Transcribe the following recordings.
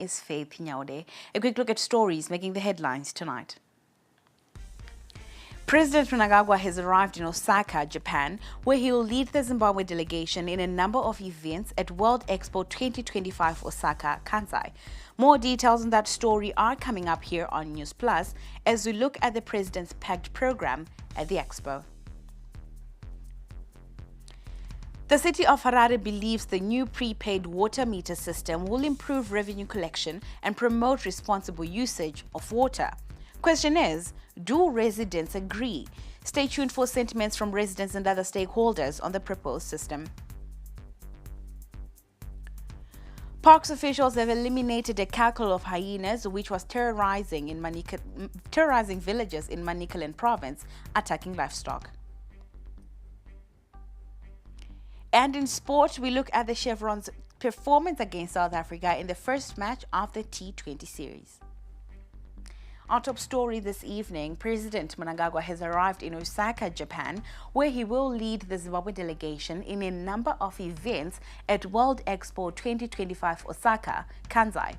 is Faith Nyaude. A quick look at stories making the headlines tonight. President Mnangagwa has arrived in Osaka, Japan, where he will lead the Zimbabwe delegation in a number of events at World Expo 2025 Osaka, Kansai. More details on that story are coming up here on Newsplus as we look at the president's packed program at the Expo. The city of Harare believes the new prepaid water meter system will improve revenue collection and promote responsible usage of water. Question is, do residents agree? Stay tuned for sentiments from residents and other stakeholders on the proposed system. Parks officials have eliminated a cackle of hyenas which was terrorizing villages in Manicaland province, attacking livestock. And in sport, we look at the Chevron's performance against South Africa in the first match of the T20 series. Our top story this evening, President Mnangagwa has arrived in Osaka, Japan, where he will lead the Zimbabwe delegation in a number of events at World Expo 2025 Osaka, Kansai.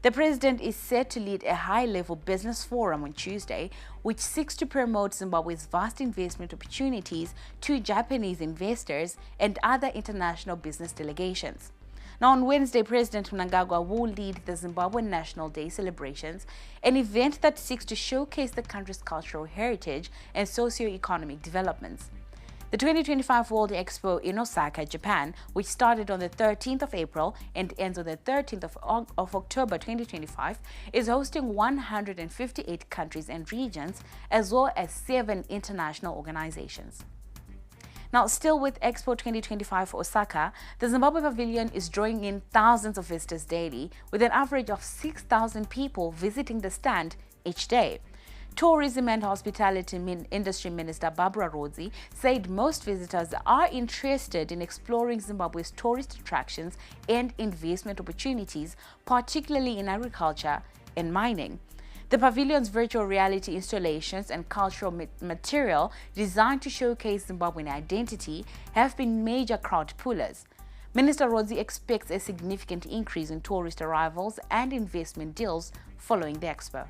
The president is set to lead a high-level business forum on Tuesday, which seeks to promote Zimbabwe's vast investment opportunities to Japanese investors and other international business delegations. Now, on Wednesday, President Mnangagwa will lead the Zimbabwe National Day celebrations, an event that seeks to showcase the country's cultural heritage and socio-economic developments. The 2025 World Expo in Osaka, Japan, which started on the 13th of April and ends on the 13th of October 2025, is hosting 158 countries and regions, as well as 7 international organizations. Now, still with Expo 2025 Osaka, the Zimbabwe Pavilion is drawing in thousands of visitors daily, with an average of 6,000 people visiting the stand each day. Tourism and Hospitality Industry Minister Barbara Rodzi said most visitors are interested in exploring Zimbabwe's tourist attractions and investment opportunities, particularly in agriculture and mining. The pavilion's virtual reality installations and cultural material designed to showcase Zimbabwean identity have been major crowd pullers. Minister Rodzi expects a significant increase in tourist arrivals and investment deals following the expo.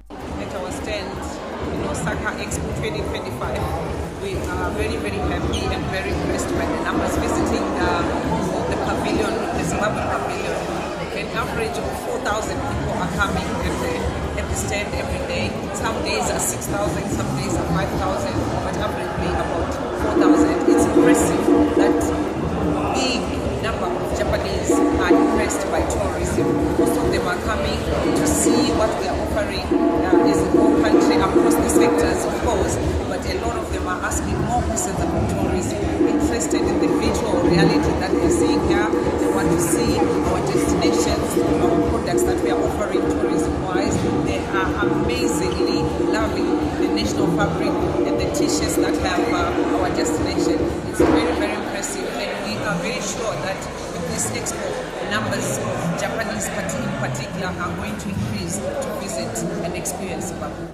At our stand in Osaka Expo 2025, we are very, very happy and very impressed by the numbers visiting the pavilion, the Zimbabwe pavilion. An average of 4,000 people are coming at the stand every day. Some days are 6,000, some days are 5,000, but averagely about 4,000. It's impressive that big number of Japanese are impressed by tourism. Most of them are coming to see what we are offering as a whole country across the sectors, of course, but a lot of them are asking more questions about tourism, interested in the virtual reality that they're seeing here. They want to see our destinations, our products that we are offering tourism-wise. They are amazingly loving the national fabric and the t-shirts that have our destination. It's very, very impressive, and we are very sure that with this expo, numbers of Japanese in particular are going to increase to visit and experience Zimbabwe.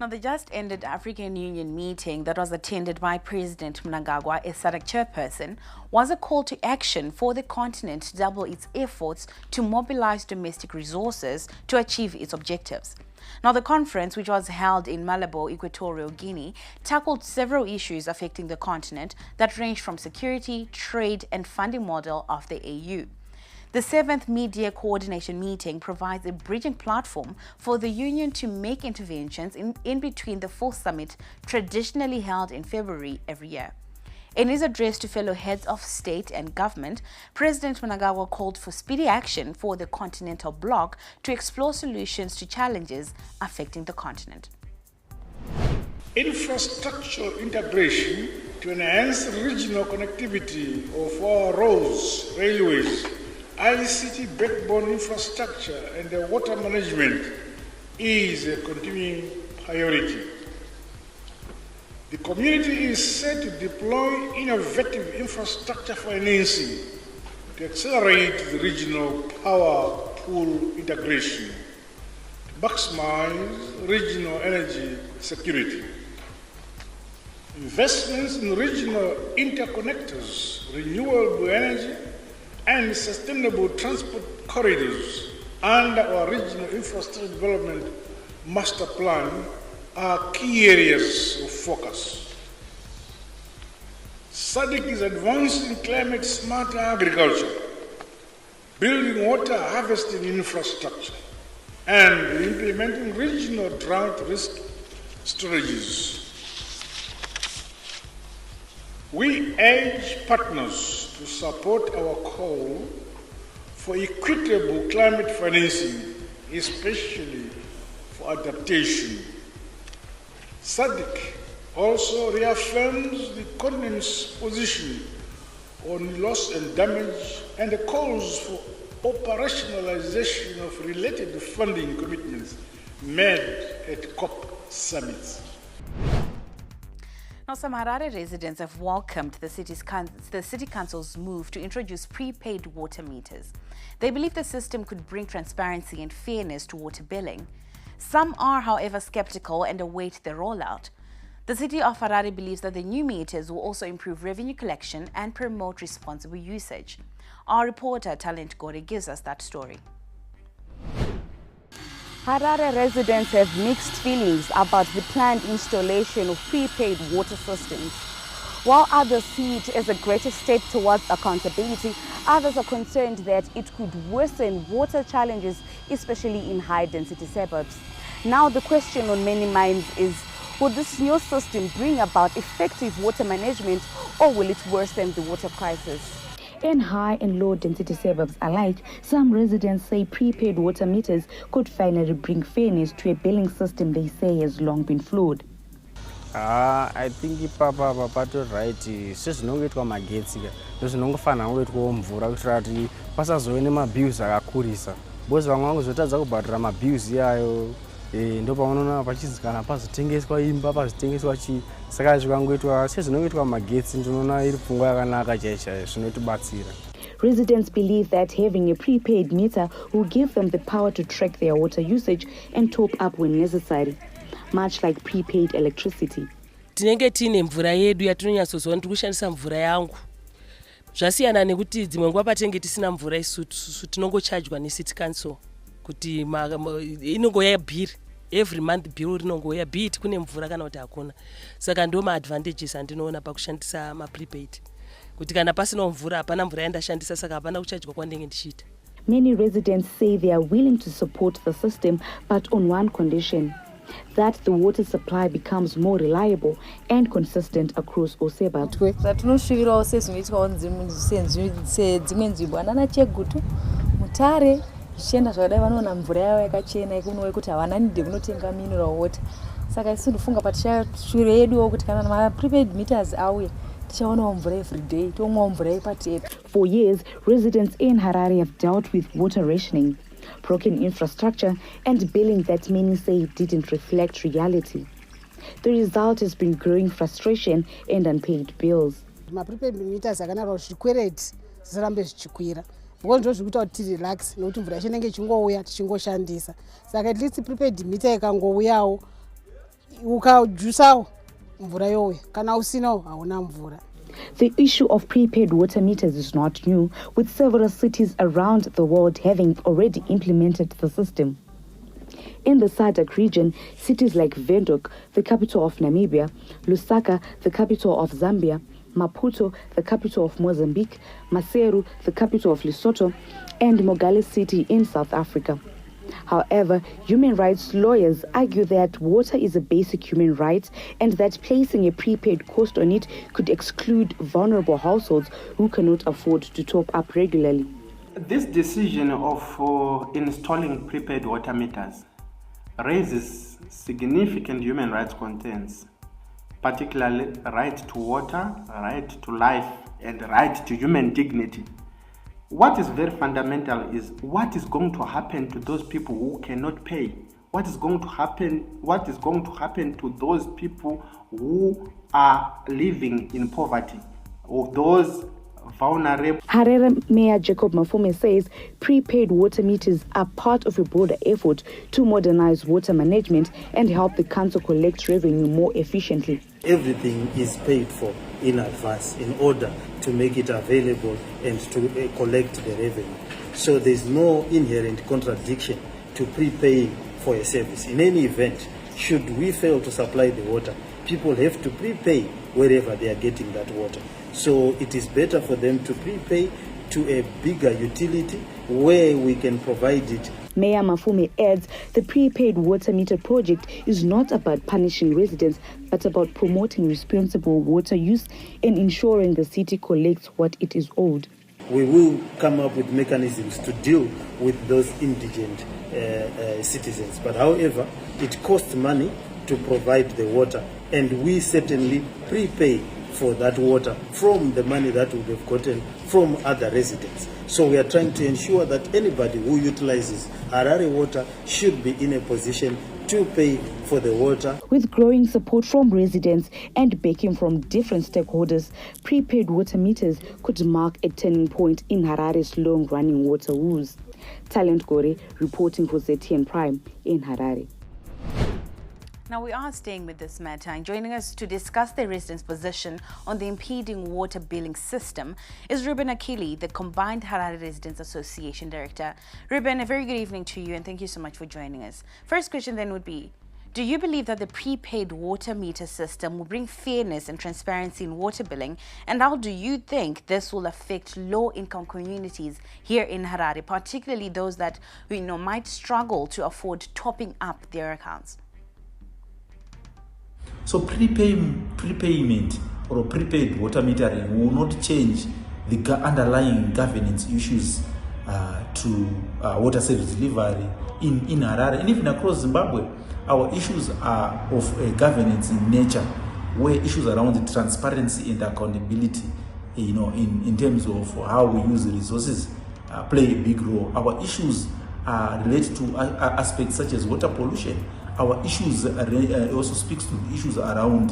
Now, the just ended African Union meeting that was attended by President Mnangagwa as SADC chairperson was a call to action for the continent to double its efforts to mobilize domestic resources to achieve its objectives. Now, the conference, which was held in Malabo, Equatorial Guinea, tackled several issues affecting the continent that range from security, trade, and funding model of the AU. The 7th Media Coordination Meeting provides a bridging platform for the Union to make interventions in between the full summit traditionally held in February every year. In his address to fellow heads of state and government, President Mnangagwa called for speedy action for the continental bloc to explore solutions to challenges affecting the continent. Infrastructure integration to enhance regional connectivity of our roads, railways, ICT backbone infrastructure and the water management is a continuing priority. The community is set to deploy innovative infrastructure financing to accelerate the regional power pool integration, to maximize regional energy security. Investments in regional interconnectors, renewable energy, and sustainable transport corridors under our regional infrastructure development master plan are key areas of focus. SADC is advancing climate-smart agriculture, building water harvesting infrastructure, and implementing regional drought risk strategies. We urge partners to support our call for equitable climate financing, especially for adaptation. SADC also reaffirms the continent's position on loss and damage and calls for operationalization of related funding commitments made at COP summits. Now, some Harare residents have welcomed the City Council's move to introduce prepaid water meters. They believe the system could bring transparency and fairness to water billing. Some are, however, skeptical and await the rollout. The city of Harare believes that the new meters will also improve revenue collection and promote responsible usage. Our reporter, Talent Gore, gives us that story. Harare residents have mixed feelings about the planned installation of prepaid water systems. While others see it as a greater step towards accountability, others are concerned that it could worsen water challenges, especially in high-density suburbs. Now the question on many minds is, will this new system bring about effective water management, or will it worsen the water crisis? In high and low density suburbs alike, some residents say prepaid water meters could finally bring fairness to a billing system they say has long been flawed. I think ipapa pato right sezvinongoitwa magetsi ndozvinongofana ngoitwa mvura kuitira kuti pasazove nemabills akakurisa because vamwe vangozotadza kubhadhara mabills iyayo ndo panoona pachinzi kana pazotengeswa imba pazotengeswa chii saka zvikangoitwa sezvinongoitwa magetsi ndinoona iri pfungwa yakanaka chaizvo zvinotibatsira. Residents believe that having a prepaid meter will give them the power to track their water usage and top up when necessary, much like prepaid electricity. Tinenge tine mvura yedu yatinonyatsoziva kuti kushandisa mvura yangu. Zvasiyana nekuti dzimwe nguva patenge tisina mvura isusu tinongochajwa neCity Council kuti inongoya bill every month bill rinongoya beat kune mvura kana kuti hakuna. Saka ndo maadvantages andinoona pakushandisa prepaid. Kuti kana pasina mvura hapana mvura yandashandisa saka hapana kuchajwa kwandenge ndichiita. Many residents say they are willing to support the system, but on one condition, that the water supply becomes more reliable and consistent across all suburbs. Zvatinosvikirawo sezvinoitwawo dzimwe nzvimbo anana Chegutu, Mutare, zvichienda zvakadai vanoona mvura yavo yakachena ikunowe kuti havana nide kunotenga mineral water. Saka isi ndofunga patishure yeduwo kuti kana ma-prepaid meters auya tichaonawo mvura every day, tomwawo mvura yepatap. For years, residents in Harare have dealt with water rationing, broken infrastructure, and billing that many say didn't reflect reality. The result has been growing frustration and unpaid bills. Ma-prepaid meters akanaka zvikwereti zvisarambe zvichikwira. Because ndizvo zvikuita kuti relax nokuti mvura chinenge ichingouya tichingoshandisa. Saka at least prepaid meter ikangouyawo ukajusawo mvura youya, kana usinawo hauna mvura. The issue of prepaid water meters is not new, with several cities around the world having already implemented the system. In the SADC region, cities like Windhoek, the capital of Namibia, Lusaka, the capital of Zambia, Maputo, the capital of Mozambique, Maseru, the capital of Lesotho, and Mogale City in South Africa. However, human rights lawyers argue that water is a basic human right and that placing a prepaid cost on it could exclude vulnerable households who cannot afford to top up regularly. This decision of installing prepaid water meters raises significant human rights concerns, particularly right to water, right to life, and right to human dignity. What is very fundamental is what is going to happen to those people who cannot pay? What is going to happen to those people who are living in poverty, or those vulnerable? Harare Mayor Jacob Mafume says prepaid water meters are part of a broader effort to modernize water management and help the council collect revenue more efficiently. Everything is paid for in advance in order to make it available and to collect the revenue. So there's no inherent contradiction to prepaying for a service. In any event, should we fail to supply the water, people have to prepay wherever they are getting that water. So it is better for them to prepay to a bigger utility where we can provide it. Mayor Mafume adds the prepaid water meter project is not about punishing residents, but about promoting responsible water use and ensuring the city collects what it is owed. We will come up with mechanisms to deal with those indigent citizens. But however, it costs money to provide the water, and we certainly prepay for that water from the money that we have gotten from other residents. So we are trying to ensure that anybody who utilizes Harare water should be in a position to pay for the water. With growing support from residents and backing from different stakeholders, prepaid water meters could mark a turning point in Harare's long-running water woes. Talent Gore reporting for ZTN Prime in Harare. Now we are staying with this matter, and joining us to discuss the residents' position on the impeding water billing system is Ruben Akili, the Combined Harare Residents Association Director. Ruben, a very good evening to you, and thank you so much for joining us. First question then would be, do you believe that the prepaid water meter system will bring fairness and transparency in water billing? And how do you think this will affect low-income communities here in Harare, particularly those that might struggle to afford topping up their accounts? So prepayment or prepaid water metering will not change the underlying governance issues to water service delivery in Harare and even across Zimbabwe. Our issues are of governance in nature, where issues around the transparency and accountability, in terms of how we use the resources play a big role. Our issues are related to aspects such as water pollution. Our issues also speaks to the issues around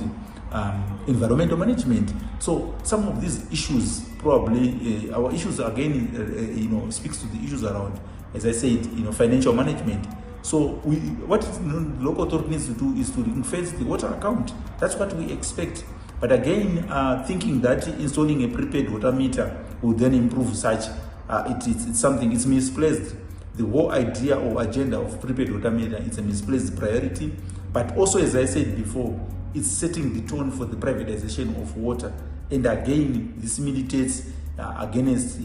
environmental management. So some of these issues probably, our issues again, speaks to the issues around, as I said, financial management. So what the local authority needs to do is to ring-fence the water account. That's what we expect. But again, thinking that installing a prepaid water meter will then improve such, it's something, it's misplaced. The whole idea or agenda of prepaid water meter is a misplaced priority, but also, as I said before, it's setting the tone for the privatization of water. And again, this militates against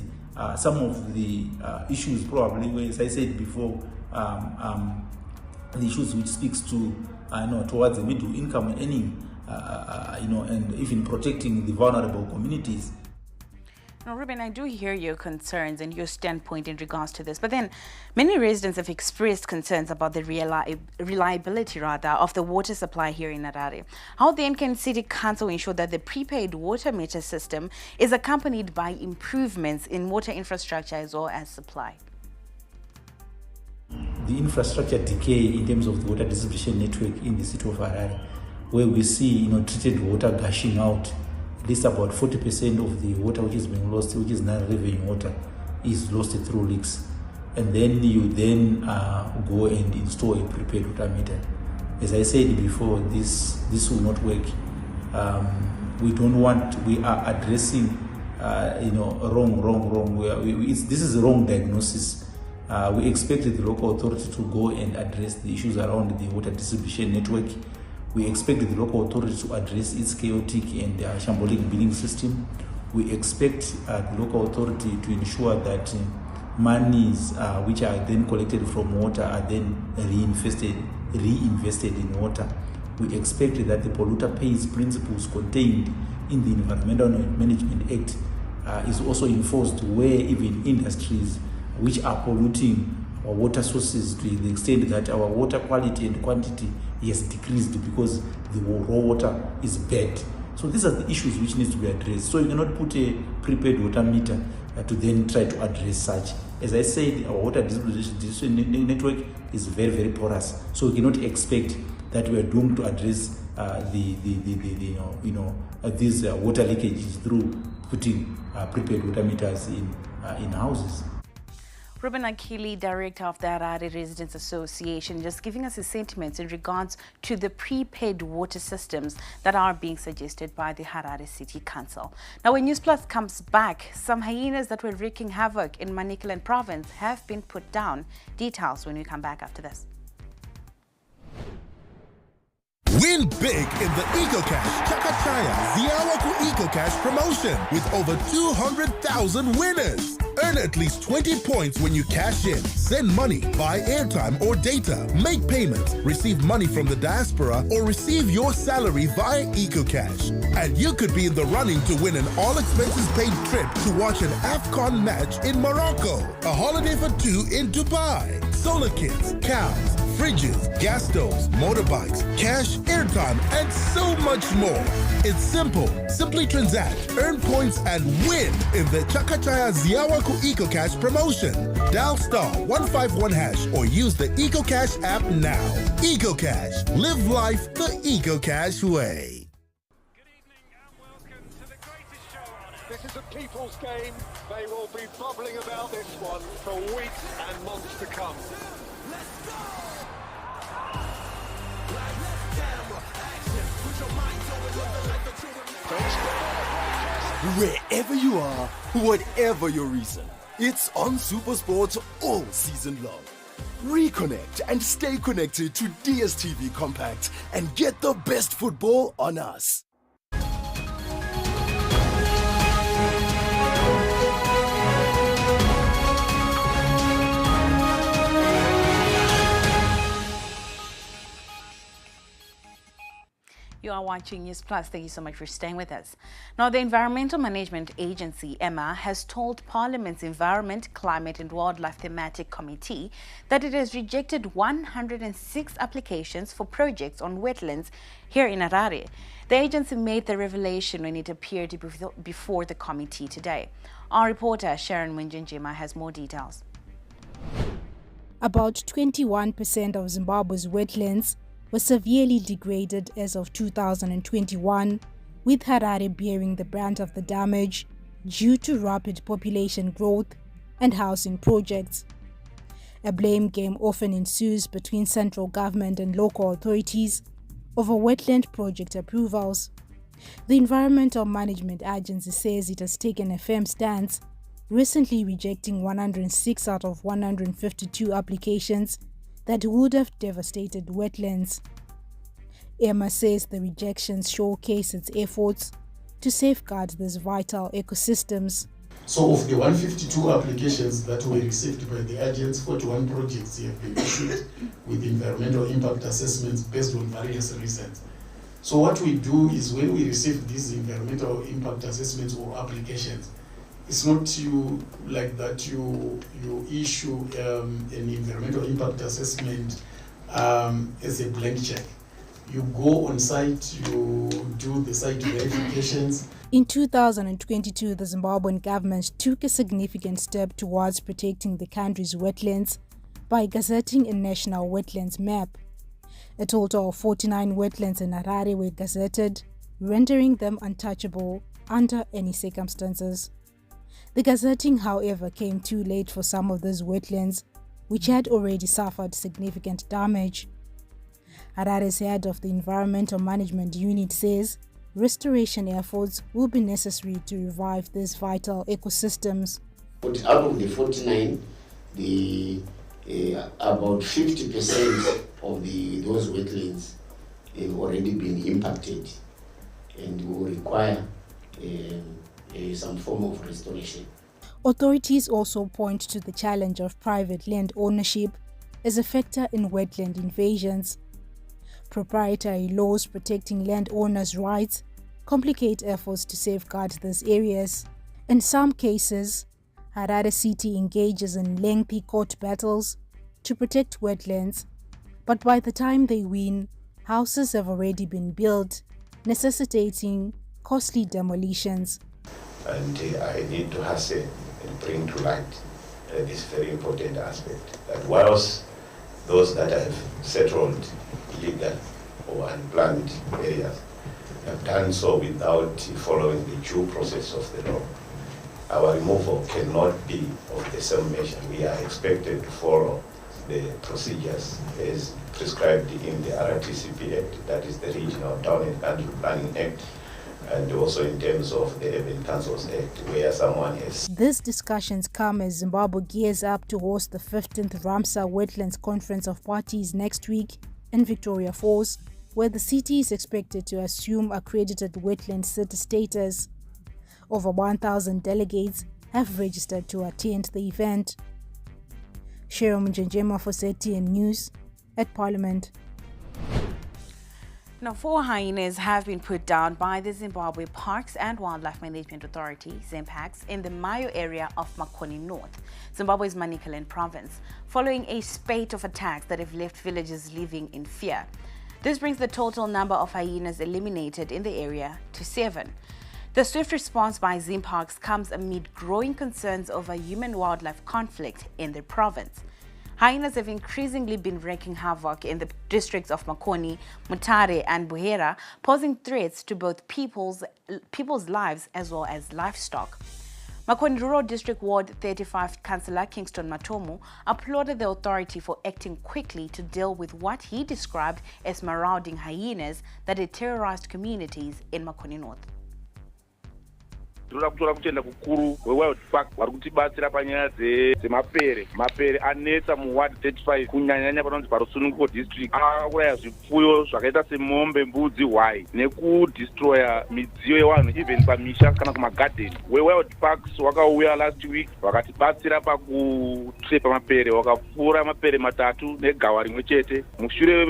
some of the issues probably, where, as I said before, the issues which speaks to towards the middle income earning, and even protecting the vulnerable communities. Now, Ruben, I do hear your concerns and your standpoint in regards to this, but then many residents have expressed concerns about the reliability of the water supply here in Harare. How then can City Council ensure that the prepaid water meter system is accompanied by improvements in water infrastructure as well as supply? The infrastructure decay in terms of the water distribution network in the city of Harare, where we see treated water gushing out. At least about 40% of the water which is being lost, which is non-revenue water, is lost through leaks. And then you go and install a prepaid water meter. As I said before, this will not work. We are addressing wrong. This is a wrong diagnosis. We expected the local authority to go and address the issues around the water distribution network. We expect the local authority to address its chaotic and shambolic billing system. We expect the local authority to ensure that monies which are then collected from water are then reinvested in water. We expect that the polluter pays principles contained in the Environmental Management Act is also enforced, where even industries which are polluting our water sources to the extent that our water quality and quantity has decreased because the raw water is bad. So these are the issues which need to be addressed. So you cannot put a prepaid water meter to then try to address such. As I said, our water distribution network is very, very porous. So we cannot expect that we are doomed to address these water leakages through putting prepaid water meters in houses. Ruben Akili, director of the Harare Residents Association, just giving us his sentiments in regards to the prepaid water systems that are being suggested by the Harare City Council. Now, when Newsplus comes back, some hyenas that were wreaking havoc in Manicaland province have been put down. Details when we come back after this. Win big in the EcoCash Chakachaya Ziawaku EcoCash promotion with over 200,000 winners. Earn at least 20 points when you cash in. Send money, buy airtime or data, make payments, receive money from the diaspora, or receive your salary via EcoCash. And you could be in the running to win an all-expenses-paid trip to watch an AFCON match in Morocco, a holiday for two in Dubai, solar kits, cows, fridges, gas stoves, motorbikes, cash, airtime, and so much more. It's simple. Simply transact, earn points, and win in the Chakachaya Ziawaku EcoCash promotion. Dial *151# or use the EcoCash app now. EcoCash. Live life the EcoCash way. Good evening and welcome to the greatest show on earth. This is a people's game. They will be bubbling about this one for weeks and months to come. Let's go! Wherever you are, whatever your reason, it's on SuperSport all season long. Reconnect and stay connected to DSTV Compact and get the best football on us. You are watching Newsplus. Thank you so much for staying with us. Now, the Environmental Management Agency, EMA, has told Parliament's Environment, Climate and Wildlife Thematic Committee that it has rejected 106 applications for projects on wetlands here in Harare. The agency made the revelation when it appeared before the committee today. Our reporter, Sharon Winjinjima, has more details. About 21% of Zimbabwe's wetlands were severely degraded as of 2021, with Harare bearing the brunt of the damage due to rapid population growth and housing projects. A blame game often ensues between central government and local authorities over wetland project approvals. The Environmental Management Agency says it has taken a firm stance, recently rejecting 106 out of 152 applications that would have devastated wetlands. EMA says the rejections showcase its efforts to safeguard these vital ecosystems. So of the 152 applications that were received by the agents, 41 projects have been issued with environmental impact assessments based on various reasons. So what we do is when we receive these environmental impact assessments or applications, it's not you like that you issue an environmental impact assessment as a blank check. You go on site, you do the site verifications. In 2022, the Zimbabwean government took a significant step towards protecting the country's wetlands by gazetting a national wetlands map. A total of 49 wetlands in Harare were gazetted, rendering them untouchable under any circumstances. The gazetting, however, came too late for some of these wetlands, which had already suffered significant damage. Harare's head of the Environmental Management Unit says restoration efforts will be necessary to revive these vital ecosystems. But out of the 49, about 50% of those wetlands have already been impacted and will require some form of restoration. Authorities also point to the challenge of private land ownership as a factor in wetland invasions. Proprietary laws protecting landowners' rights complicate efforts to safeguard these areas. In some cases, Harare City engages in lengthy court battles to protect wetlands, but by the time they win, houses have already been built, necessitating costly demolitions. And I need to hasten and bring to light this very important aspect, that whilst those that have settled illegal or unplanned areas have done so without following the due process of the law, our removal cannot be of the same measure. We are expected to follow the procedures as prescribed in the RTCP Act, that is the Regional Town and Country Planning Act, and also in terms of the Urban Councils Act, where someone has... These discussions come as Zimbabwe gears up to host the 15th Ramsar Wetlands Conference of Parties next week in Victoria Falls, where the city is expected to assume accredited wetland city status. Over 1,000 delegates have registered to attend the event. Cheryl Mjenjema for ZTN News at Parliament. Now, 4 hyenas have been put down by the Zimbabwe Parks and Wildlife Management Authority, ZIMPAX, in the Mayo area of Makoni North, Zimbabwe's Manicaland province, following a spate of attacks that have left villagers living in fear. This brings the total number of hyenas eliminated in the area to 7. The swift response by ZIMPAX comes amid growing concerns over human-wildlife conflict in the province. Hyenas have increasingly been wreaking havoc in the districts of Makoni, Mutare and Buhera, posing threats to both people's lives as well as livestock. Makoni Rural District Ward 35 Councillor Kingston Matomu applauded the authority for acting quickly to deal with what he described as marauding hyenas that had terrorized communities in Makoni North. Tinoda kutora kutenda kukuru weWild Park vari kutibatsira panyaya mapere anetsa muward 35 kunyanyanya panonzi parusununguko district akauraya zvipfuyo zvakaita semombe, mbudzi, hwai nekudestroya midziyo yevanhu even pamisha kana kumagarden. weWild Parks wakauya last week vakatibatsira pakutrepa mapere, wakapfura mapere 3 negawa rimwe chete. Mushure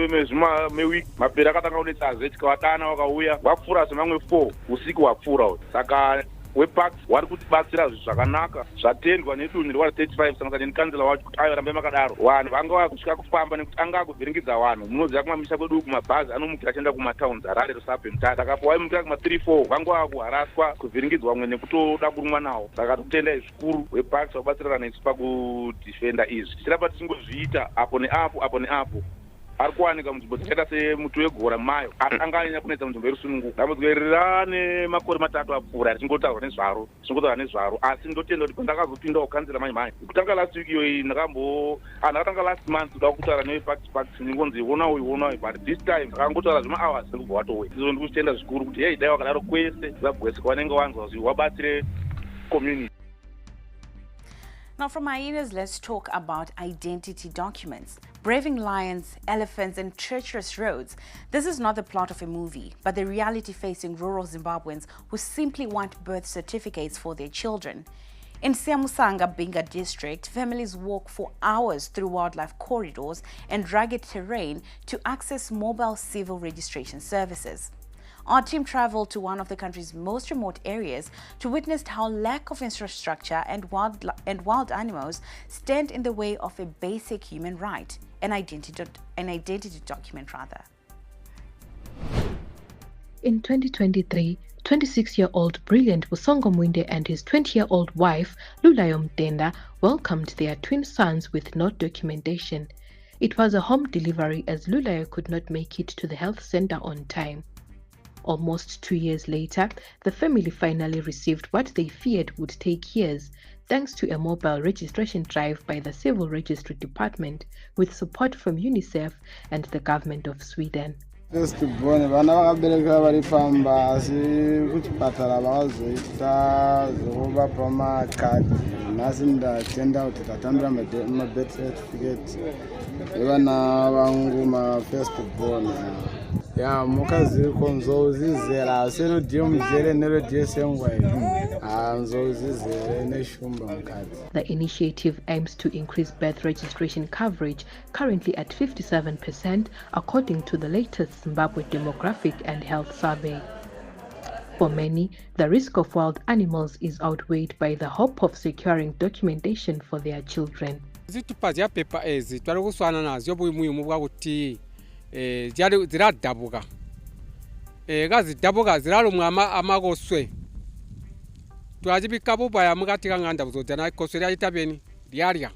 mewiki mapere akatanga kunetsaze tikavadana wakauya wapfura zvemamwe 4 usiku wapfura. Saka weParks wari kutibatsira zvakanaka zvatendwa nedunhu reward 35 saka nekansela wacho kuti ayo rambe makadaro vanhu vanga kusvika kufamba nekuti anga kuvhiringidza vanhu. Munoziva kumamisha kwedu kumabhazi anomukira achienda kumatowns Harare, Rusape, Mutare. Saka pawaimukira kuma3-4 vanga kuharaswa, kuvhiringidzwa vamwe nekutoda kurumwa nawo. Saka totenda zvikuru weParks wabatsirana nesu pakudifenda izvi. Tichiramba tichingozviita apo neapo ari kuwanika munzvimbo dzakaita semuti wegora Mayo anga anyanya kunetsa munzvimbo yerusununguko. Dambudziko iri rane makore 3 apfuura richingotaura nezvaro asi ndotenda kuti pandakazopindawo kansela manje kutanga last week iyoyi ndakatanga last month kuda kutaura neweParks ndingonzi iona but this time akangotaura zvema-hours ndikubva watoway. Izvo ndikuchitenda zvikuru kuti dai wakadaro kwese Zimbabwe vanenge wanzwa kuti wabatsire community. Now, from hyenas, let's talk about identity documents. Braving lions, elephants, and treacherous roads. This is not the plot of a movie, but the reality facing rural Zimbabweans who simply want birth certificates for their children. In Siamusanga Binga district, families walk for hours through wildlife corridors and rugged terrain to access mobile civil registration services. Our team traveled to one of the country's most remote areas to witness how lack of infrastructure and wild animals stand in the way of a basic human right, an identity document rather. In 2023, 26-year-old Brilliant Busongo Mwinde and his 20-year-old wife, Lulayo Mtenda, welcomed their twin sons with no documentation. It was a home delivery as Lulayo could not make it to the health center on time. Almost 2 years later, the family finally received what they feared would take years, thanks to a mobile registration drive by the Civil Registry Department with support from UNICEF and the government of Sweden. Firstborn vana vakaberekera vari pamba asi kuchipatara vakazoita zvokuva pamakadhi. Nhasi ndatenda kuti tatambira mabirth certificate evana vangu mafirstborn. Ya mukazi konzozizera asi rodiyo muzere nerodiyo sengwai anzozizere neshumba mukadzi. The initiative aims to increase birth registration coverage, currently at 57%, according to the latest Zimbabwe Demographic and Health Survey. For many, the risk of wild animals is outweighed by the hope of securing documentation for their children. Ziradabuka ziralumwa amakoswe twazibikabuba mukatika nganda buzodana ikoswe lyayitabeni lyalya.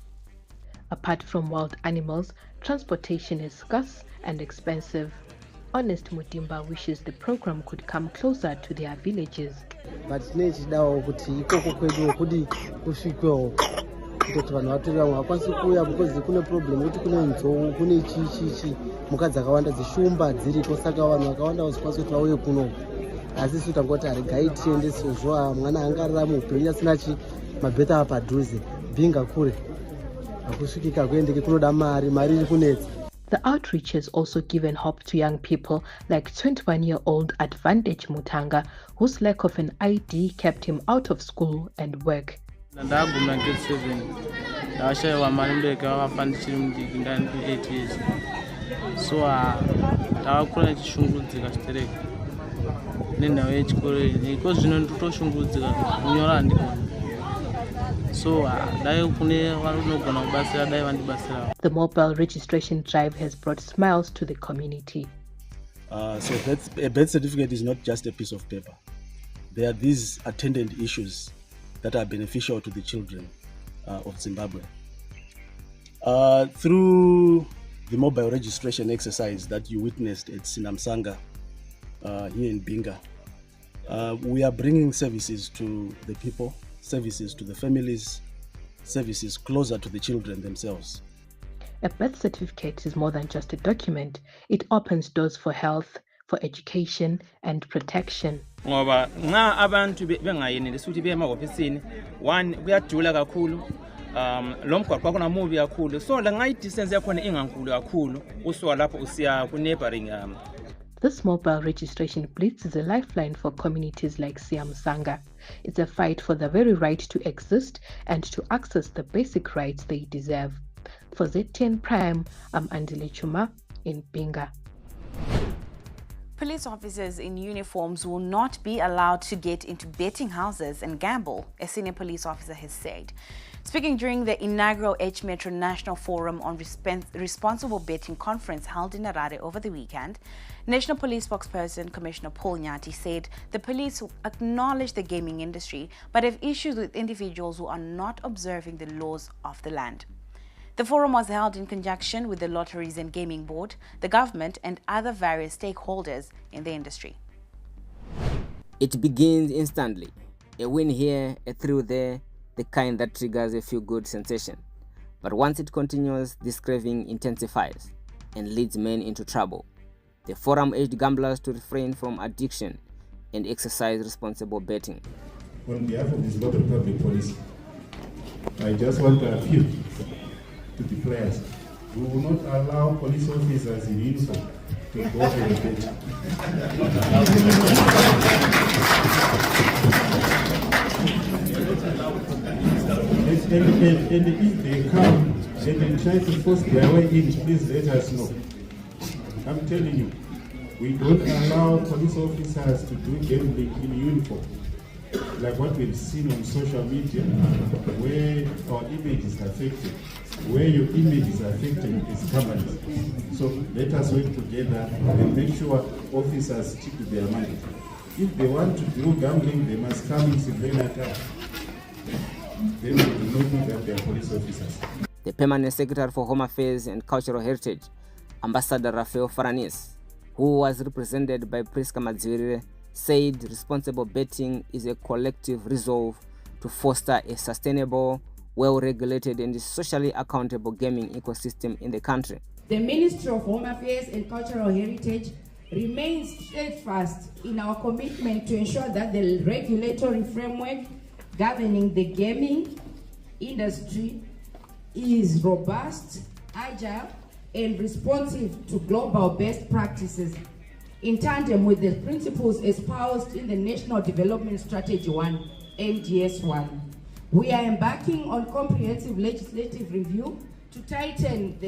Apart from wild animals, transportation is scarce and expensive. Honest Mutimba wishes the program could come closer to their villages. But nechidawo kuti ikoko kwedu kudi kusvikwewo kuti vanhu vatori vamwe vakwanisi kuuya because kune problem kuti kune nzou kune chichichi mhuka dzakawanda dzeshumba dziripo saka vanhu vakawanda vasikwanisi kuti vauye kuno asi isu tangoti haregai tiende sezvo mwana angararama upenyu asina mabheta padhuze bhinga kure hakusvikika kuendeke kunoda mari iri kunetsa. The outreach has also given hope to young people like 21-year-old Advantage Mutanga, whose lack of an ID kept him out of school and work. Ndaguma grade 7 ndashaiwa mari mubereki wakafa ndichiri mudiki ndani 8 years so ndakakura ndichishungurudzika chitereko nenhau yechikoro iyi iko zvino nditoshungurudzika kunyora handigoni so dai kune vanogona kubatsira dai vandibatsira. The mobile registration drive has brought smiles to the community. So a birth certificate is not just a piece of paper. There are these attendant issues that are beneficial to the children of Zimbabwe. Through the mobile registration exercise that you witnessed at Sinamsanga here in Binga, we are bringing services to the people, services to the families, services closer to the children themselves. A birth certificate is more than just a document. It opens doors for health, for education and protection. Ngoba nxa abantu bengayenelisi ukuthi beye emahofisini one kuyadula kakhulu lo mgwaqo wakhona mubi kakhulu so la nxa i-distance yakhona ingankulu kakhulu usuka lapho usiya ku-neighboring. This mobile registration blitz is a lifeline for communities like Siamsanga. It's a fight for the very right to exist and to access the basic rights they deserve. For ZTN Prime, I'm Andile Chuma in Binga. Police officers in uniforms will not be allowed to get into betting houses and gamble, a senior police officer has said. Speaking during the inaugural H-Metro National Forum on Responsible Betting Conference held in Harare over the weekend, National Police spokesperson Commissioner Paul Nyati said the police acknowledge the gaming industry but have issues with individuals who are not observing the laws of the land. The forum was held in conjunction with the Lotteries and Gaming Board, the government and other various stakeholders in the industry. It begins instantly. A win here, a thrill there, the kind that triggers a feel-good sensation. But once it continues, this craving intensifies and leads men into trouble. The forum urged gamblers to refrain from addiction and exercise responsible betting. On behalf of the Zimbabwe Public Police, I just want to appeal to the players. We will not allow police officers in uniform to go for the bet. And if they come and they try to force their way in, please let us know. I'm telling you, we don't allow police officers to do gambling in uniform, like what we've seen on social media, where our image is affected. Where your image is affected is companies. So let us work together and make sure officers stick to their money. If they want to do gambling, they must come in civilian attire. Then we do not know that they are police officers. The Permanent Secretary for Home Affairs and Cultural Heritage, Ambassador Rafael Faranis, who was represented by Priska Madzirire, said responsible betting is a collective resolve to foster a sustainable, well-regulated and socially accountable gaming ecosystem in the country. The Ministry of Home Affairs and Cultural Heritage remains steadfast in our commitment to ensure that the regulatory framework governing the gaming industry is robust, agile, and responsive to global best practices in tandem with the principles espoused in the National Development Strategy 1, NDS 1. We are embarking on comprehensive legislative review to tighten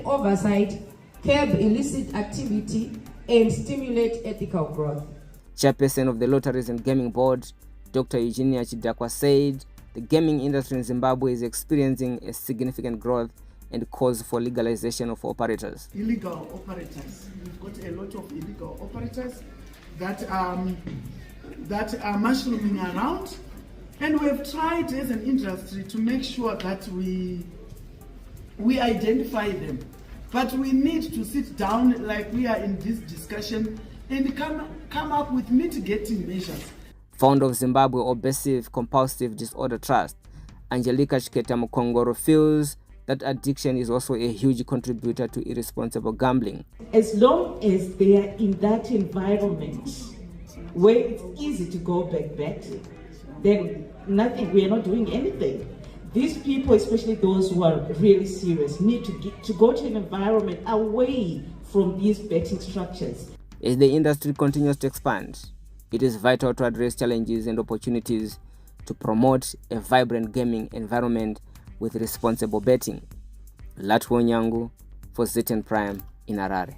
oversight, curb illicit activity, and stimulate ethical growth. Chairperson of the Lotteries and Gaming Board, Dr. Eugenia Chidakwa, said the gaming industry in Zimbabwe is experiencing a significant growth and calls for legalization of operators. Illegal operators. We've got a lot of illegal operators that are mushrooming around. And we have tried as an industry to make sure that we identify them But we need to sit down like we are in this discussion and come up with mitigating measures. Founder of Zimbabwe Obsessive Compulsive Disorder Trust, Angelica Chiketa Mukongoro, feels that addiction is also a huge contributor to irresponsible gambling. As long as they are in that environment where it's easy to go back betting, then we are not doing anything. These people, especially those who are really serious, need to go to an environment away from these betting structures. As the industry continues to expand, it is vital to address challenges and opportunities to promote a vibrant gaming environment with responsible betting. Latwo Nyangu for ZN Prime in Harare.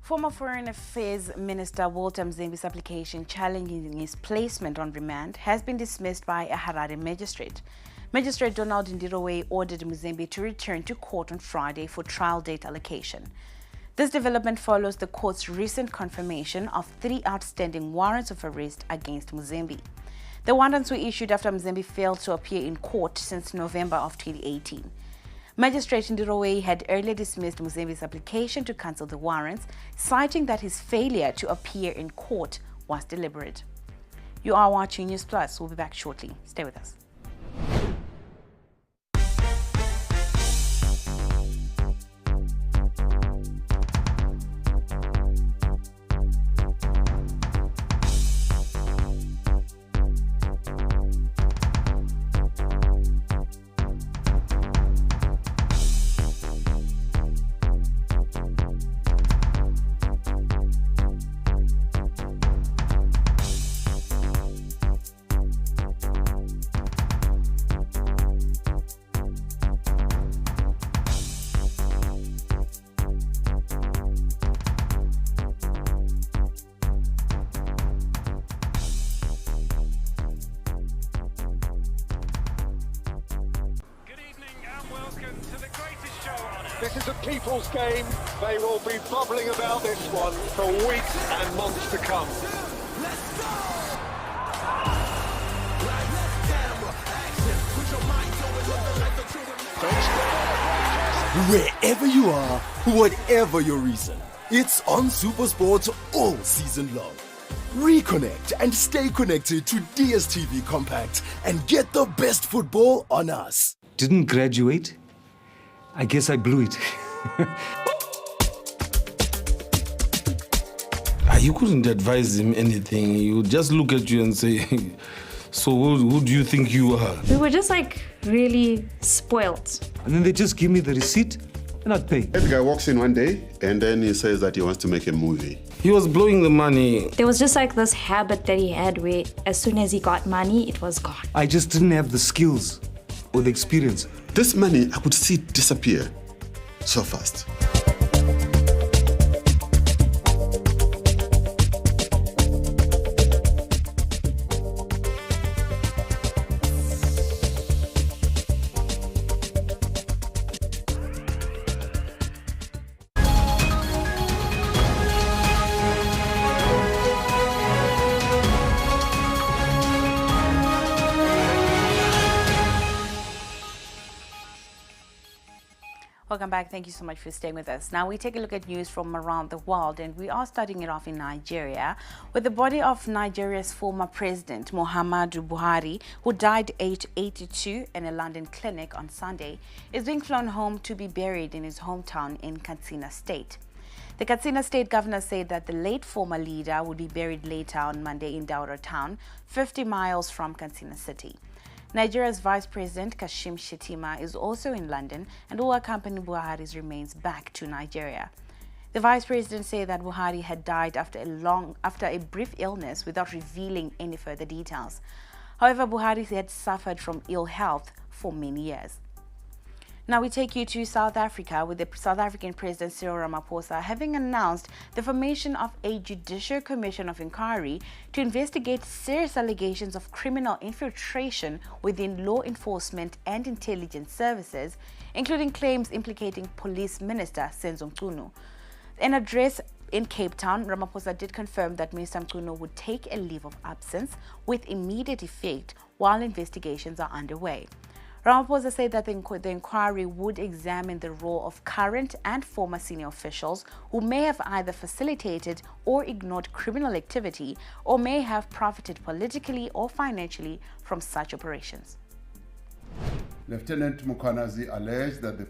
Former Foreign Affairs Minister Walter Mzimbi's application challenging his placement on remand has been dismissed by a Harare magistrate. Magistrate Donald Ndirowe ordered Mzimbi to return to court on Friday for trial date allocation. This development follows the court's recent confirmation of 3 outstanding warrants of arrest against Mzimbi. The warrants were issued after Mzimbi failed to appear in court since November of 2018. Magistrate Ndirowe had earlier dismissed Mzimbi's application to cancel the warrants, citing that his failure to appear in court was deliberate. You are watching Newsplus. We'll be back shortly. Stay with us. This is a people's game. They will be bubbling about this one for weeks and months to come. Wherever you are, whatever your reason, it's on SuperSport all season long. Reconnect and stay connected to DSTV Compact and get the best football on us. Didn't graduate? I guess I blew it. You couldn't advise him anything. He would just look at you and say, so who do you think you are? We were just like really spoilt. And then they just give me the receipt and I'd pay. The guy walks in one day and then he says that he wants to make a movie. He was blowing the money. There was just like this habit that he had where as soon as he got money, it was gone. I just didn't have the skills or the experience. This money, I could see it disappear so fast. Welcome back. Thank you so much for staying with us. Now we take a look at news from around the world, and we are starting it off in Nigeria with the body of Nigeria's former president, Muhammadu Buhari, who died aged 82 in a London clinic on Sunday, is being flown home to be buried in his hometown in Katsina State. The Katsina State governor said that the late former leader would be buried later on Monday in Daura town, 50 miles from Katsina City. Nigeria's Vice President Kashim Shettima is also in London and will accompany Buhari's remains back to Nigeria. The Vice President said that Buhari had died after a brief illness without revealing any further details. However, Buhari had suffered from ill health for many years. Now we take you to South Africa with the South African President Cyril Ramaphosa having announced the formation of a Judicial Commission of Inquiry to investigate serious allegations of criminal infiltration within law enforcement and intelligence services, including claims implicating Police Minister Senzo Mchunu. In an address in Cape Town, Ramaphosa did confirm that Minister Mchunu would take a leave of absence with immediate effect while investigations are underway. Ramaphosa said that the inquiry would examine the role of current and former senior officials who may have either facilitated or ignored criminal activity or may have profited politically or financially from such operations. Lieutenant Mukwanazi alleged that the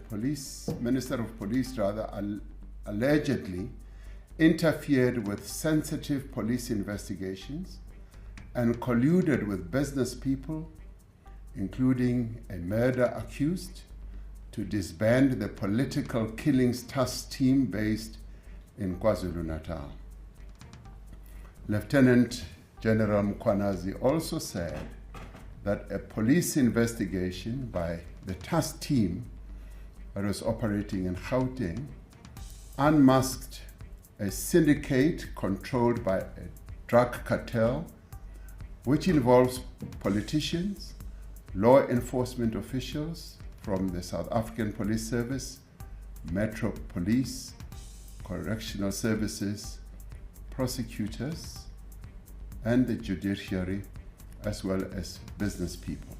Minister of Police allegedly interfered with sensitive police investigations and colluded with business people, including a murder accused, to disband the political killings task team based in KwaZulu-Natal. Lieutenant General Mukwanazi also said that a police investigation by the task team that was operating in Gauteng unmasked a syndicate controlled by a drug cartel, which involves politicians, law enforcement officials from the South African Police Service, Metro Police, Correctional Services, prosecutors, and the judiciary, as well as business people.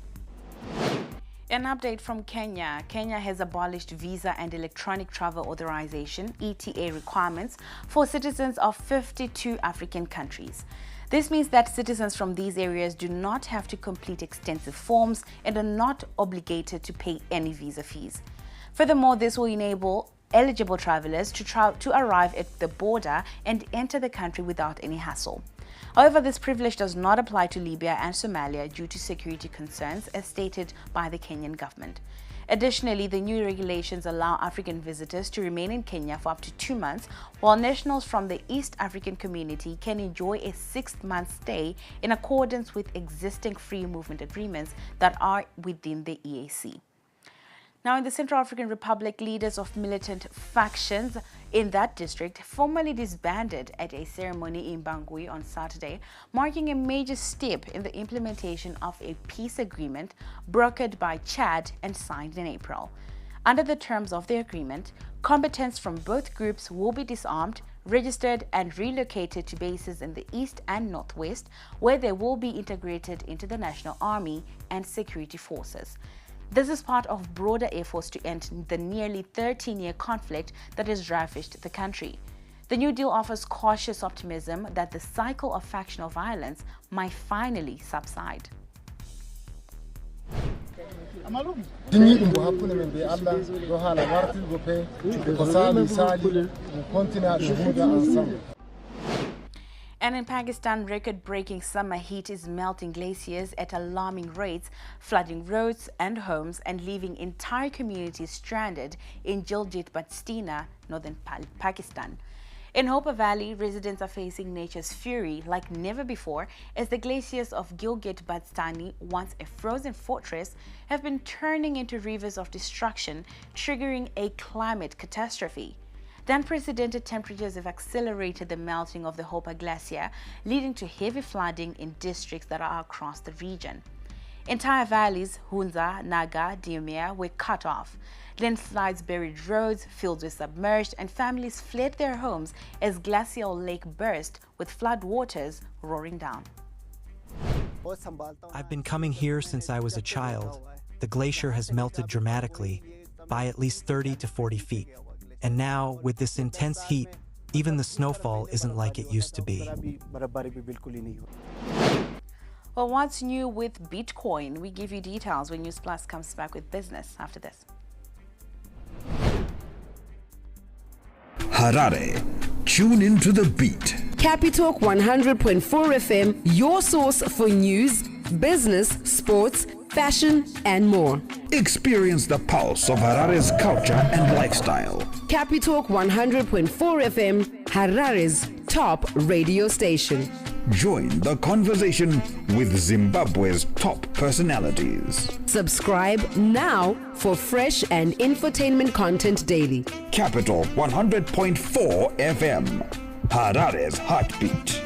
An update from Kenya. Kenya has abolished visa and electronic travel authorization (ETA) requirements for citizens of 52 African countries. This means that citizens from these areas do not have to complete extensive forms and are not obligated to pay any visa fees. Furthermore, this will enable eligible travelers to arrive at the border and enter the country without any hassle. However, this privilege does not apply to Libya and Somalia due to security concerns, as stated by the Kenyan government. Additionally, the new regulations allow African visitors to remain in Kenya for up to 2 months, while nationals from the East African community can enjoy a 6-month stay in accordance with existing free movement agreements that are within the EAC. Now, in the Central African Republic, leaders of militant factions in that district formally disbanded at a ceremony in Bangui on Saturday, marking a major step in the implementation of a peace agreement brokered by Chad and signed in April. Under the terms of the agreement, combatants from both groups will be disarmed, registered, and relocated to bases in the east and northwest, where they will be integrated into the National Army and security forces. This is part of broader efforts to end the nearly 13-year conflict that has ravaged the country. The new deal offers cautious optimism that the cycle of factional violence might finally subside. And in Pakistan, record-breaking summer heat is melting glaciers at alarming rates, flooding roads and homes and leaving entire communities stranded in Gilgit-Baltistan, northern Pakistan. In Hopa Valley, residents are facing nature's fury like never before, as the glaciers of Gilgit-Baltistan, once a frozen fortress, have been turning into rivers of destruction, triggering a climate catastrophe. The unprecedented temperatures have accelerated the melting of the Hopa Glacier, leading to heavy flooding in districts that are across the region. Entire valleys, Hunza, Naga, Diomir, were cut off. Landslides buried roads, fields were submerged, and families fled their homes as Glacial Lake burst with flood waters roaring down. I've been coming here since I was a child. The glacier has melted dramatically, by at least 30 to 40 feet. And now, with this intense heat, even the snowfall isn't like it used to be. Well, what's new with Bitcoin? We give you details when Newsplus comes back with business after this. Harare, tune into the beat. Capitalk 100.4 FM, your source for news, business, sports, fashion, and more. Experience the pulse of Harare's culture and lifestyle. Capitalk 100.4 FM, Harare's top radio station. Join the conversation with Zimbabwe's top personalities. Subscribe now for fresh and infotainment content daily. Capital 100.4 FM, Harare's heartbeat.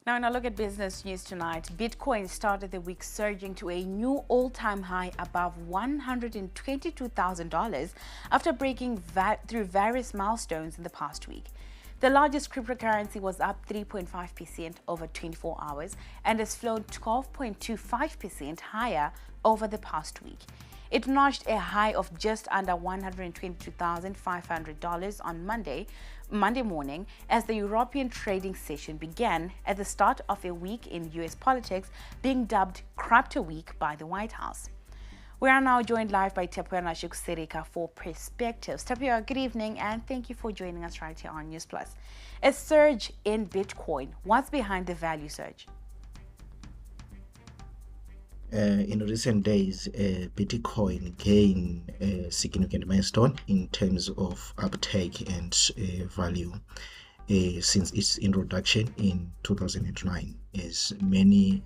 Now Now, in a look at business news tonight, Bitcoin started the week surging to a new all-time high above $122,000 after breaking through various milestones in the past week. The largest cryptocurrency was up 3.5% over 24 hours and has flown 12.25% higher over the past week. It notched a high of just under $122,500 on Monday morning as the European trading session began at the start of a week in US politics being dubbed Crypto Week by the White House. We are now joined live by Tapio Serika for Perspectives. Tapio, good evening and thank you for joining us right here on Newsplus. A surge in Bitcoin. What's behind the value surge? In recent days, Bitcoin gained a significant milestone in terms of uptake and value since its introduction in 2009, as many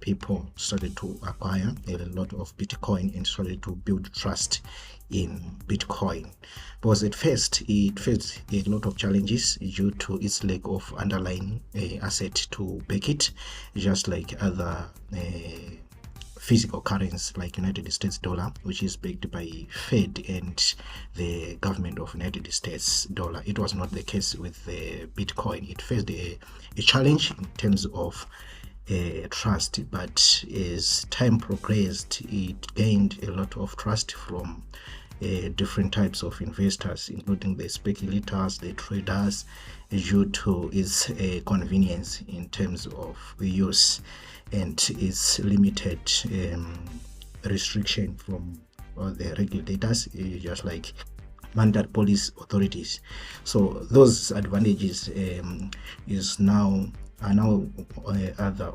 people started to acquire a lot of Bitcoin and started to build trust in Bitcoin. Because at first, it faced a lot of challenges due to its lack of underlying asset to back it, just like other physical currencies like United States dollar, which is backed by Fed and the government of United States dollar. It was not the case with the Bitcoin. It faced a challenge in terms of trust, but as time progressed, it gained a lot of trust from different types of investors, including the speculators, the traders, due to its convenience in terms of use and its limited restriction from the regulators, just like monetary policy authorities. So those advantages are now other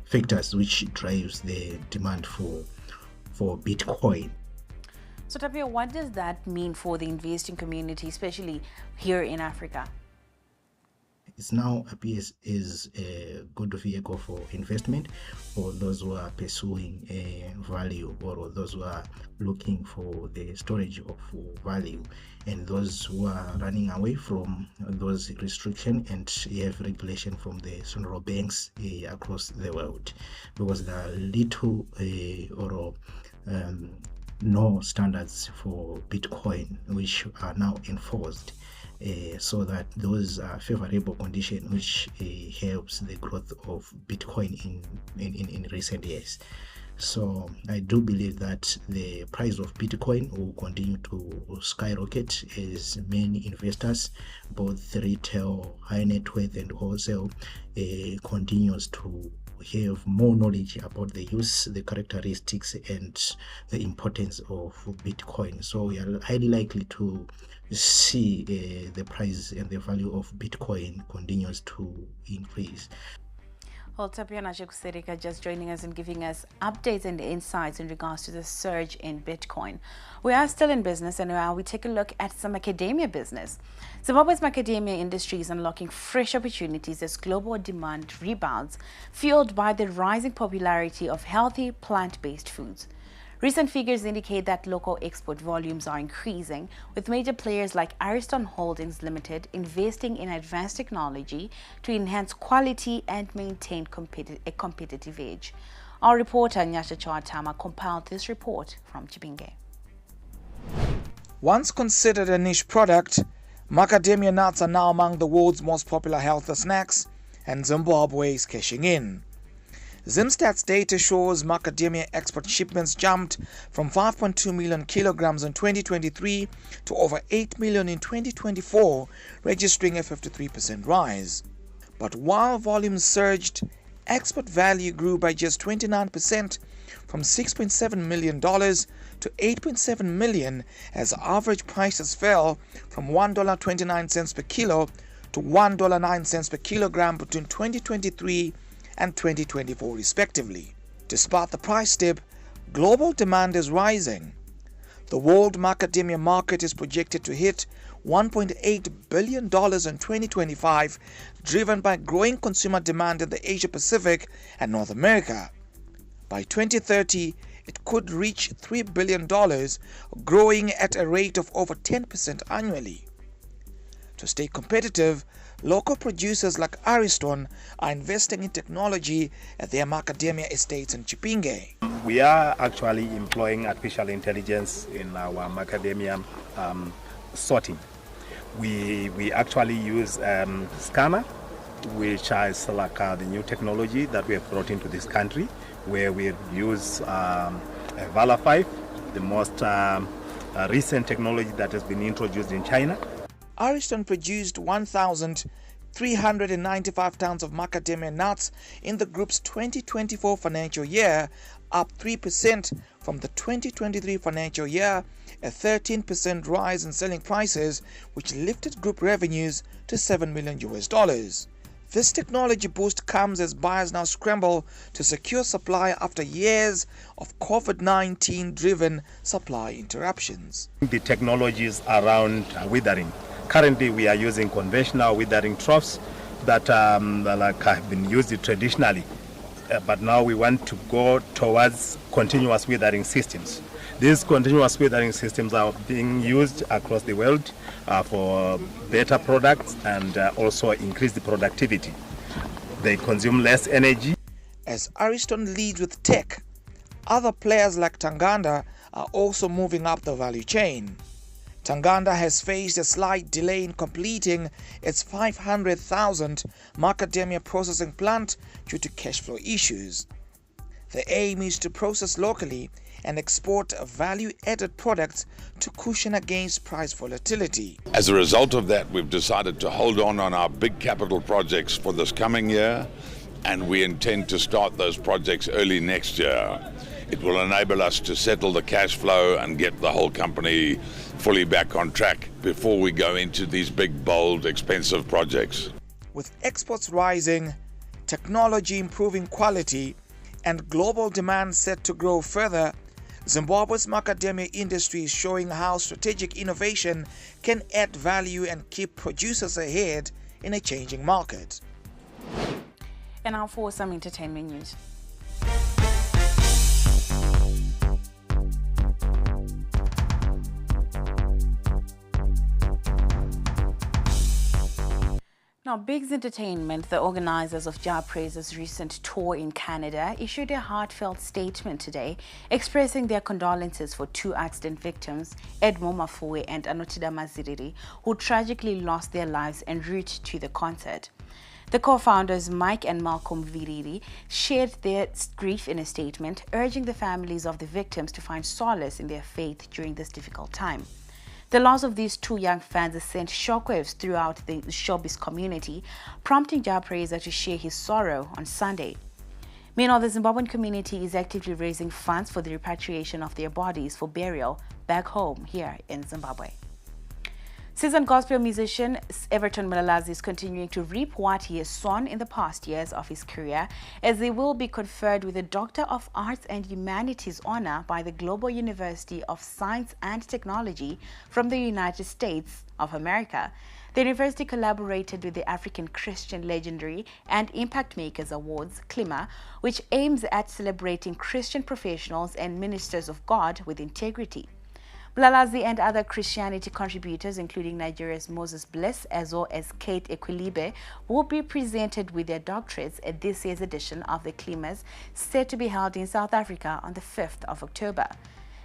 factors which drives the demand for Bitcoin. So Tapio, what does that mean for the investing community, especially here in Africa? It now appears as a good vehicle for investment for those who are pursuing value, or those who are looking for the storage of value, and those who are running away from those restrictions and have regulation from the central banks across the world, because there are little or no standards for Bitcoin which are now enforced. So that those are favorable conditions which helps the growth of Bitcoin in recent years. So I do believe that the price of Bitcoin will continue to skyrocket as many investors, both retail, high net worth and wholesale, continues to have more knowledge about the use, the characteristics and the importance of Bitcoin. So we are highly likely to see the price and the value of Bitcoin continues to increase. Well, Tapio Serika just joining us and giving us updates and insights in regards to the surge in Bitcoin. We are still in business, and now we take a look at some academia business. Zimbabwe's macadamia industry is unlocking fresh opportunities as global demand rebounds, fueled by the rising popularity of healthy plant-based foods. Recent figures indicate that local export volumes are increasing, with major players like Ariston Holdings Limited investing in advanced technology to enhance quality and maintain a competitive edge. Our reporter Nyasha Chawatama compiled this report from Chibinge. Once considered a niche product, macadamia nuts are now among the world's most popular healthy snacks, and Zimbabwe is cashing in. Zimstats data shows macadamia export shipments jumped from 5.2 million kilograms in 2023 to over 8 million in 2024, registering a 53% rise. But while volumes surged, export value grew by just 29%, from $6.7 million to $8.7 million, as average prices fell from $1.29 per kilo to $1.09 per kilogram between 2023 and 2024 respectively. Despite the price dip, global demand is rising. The world macadamia market is projected to hit $1.8 billion in 2025, driven by growing consumer demand in the Asia Pacific and North America. By 2030, it could reach $3 billion, growing at a rate of over 10% annually. To stay competitive, local producers like Ariston are investing in technology at their macadamia estates in Chipinge. We are actually employing artificial intelligence in our macadamia sorting. We actually use scanner, which is like the new technology that we have brought into this country, where we use Vala 5, the most recent technology that has been introduced in China. Ariston produced 1,395 tons of macadamia nuts in the group's 2024 financial year, up 3% from the 2023 financial year, a 13% rise in selling prices, which lifted group revenues to $7 million. This technology boost comes as buyers now scramble to secure supply after years of COVID-19 driven supply interruptions. The technologies around withering. Currently we are using conventional withering troughs that have been used traditionally, but now we want to go towards continuous withering systems. These continuous withering systems are being used across the world for better products and also increase the productivity. They consume less energy. As Ariston leads with tech, other players like Tanganda are also moving up the value chain. Tanganda has faced a slight delay in completing its 500,000 macadamia processing plant due to cash flow issues. The aim is to process locally and export value-added products to cushion against price volatility. As a result of that, we've decided to hold on our big capital projects for this coming year, and we intend to start those projects early next year. It will enable us to settle the cash flow and get the whole company fully back on track before we go into these big, bold, expensive projects. With exports rising, technology improving quality, and global demand set to grow further, Zimbabwe's macadamia industry is showing how strategic innovation can add value and keep producers ahead in a changing market. And now for some entertainment news. Now, Biggs Entertainment, the organizers of Jah Praise's recent tour in Canada, issued a heartfelt statement today expressing their condolences for two accident victims, Edmo Mafue and Anotida Maziriri, who tragically lost their lives en route to the concert. The co-founders Mike and Malcolm Viriri shared their grief in a statement, urging the families of the victims to find solace in their faith during this difficult time. The loss of these two young fans has sent shockwaves throughout the showbiz community, prompting Jah Praise to share his sorrow on Sunday. Meanwhile, the Zimbabwean community is actively raising funds for the repatriation of their bodies for burial back home here in Zimbabwe. Seasoned gospel musician Everton Mlalazi is continuing to reap what he has sown in the past years of his career, as he will be conferred with a Doctor of Arts and Humanities honor by the Global University of Science and Technology from the United States of America. The university collaborated with the African Christian Legendary and Impact Makers Awards, CLIMA, which aims at celebrating Christian professionals and ministers of God with integrity. Mlalazi and other Christianity contributors, including Nigeria's Moses Bliss as well as Kate Equilibe, will be presented with their doctorates at this year's edition of the CLIMAs, set to be held in South Africa on the 5th of October.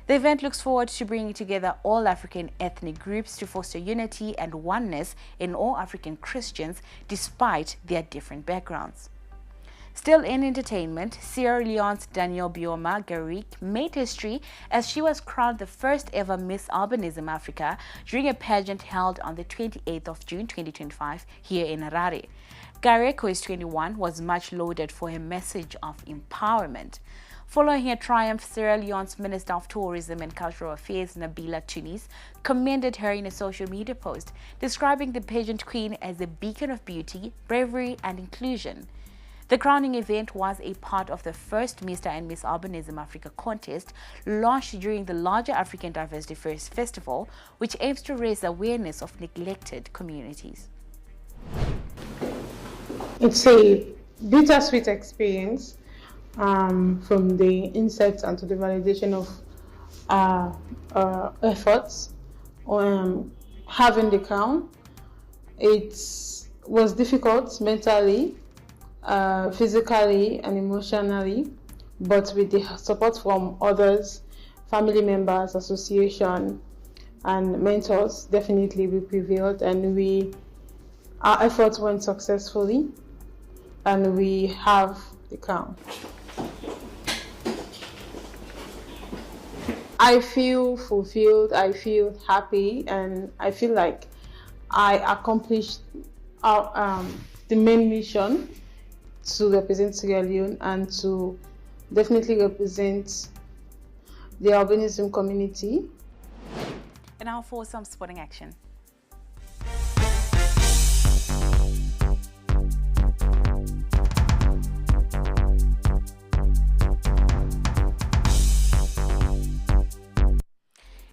The event looks forward to bringing together all African ethnic groups to foster unity and oneness in all African Christians despite their different backgrounds. Still in entertainment, Sierra Leone's Danielle Bioma Garrick made history as she was crowned the first ever Miss Albinism Africa during a pageant held on the 28th of June 2025 here in Harare. Garrick, who is 21, was much lauded for her message of empowerment. Following her triumph, Sierra Leone's Minister of Tourism and Cultural Affairs, Nabila Tunis, commended her in a social media post, describing the pageant queen as a beacon of beauty, bravery, and inclusion. The crowning event was a part of the first Mr. and Miss Albinism Africa contest launched during the larger African Diversity First Festival, which aims to raise awareness of neglected communities. It's a bittersweet experience from the insights and to the validation of efforts. Having the crown, it's was difficult mentally, physically and emotionally, but with the support from others, family members, association and mentors, definitely we prevailed, and our efforts went successfully, and we have the crown. I feel fulfilled, I feel happy, and I feel like I accomplished the main mission to represent Sierra Leone and to definitely represent the albinism community. And now for some sporting action.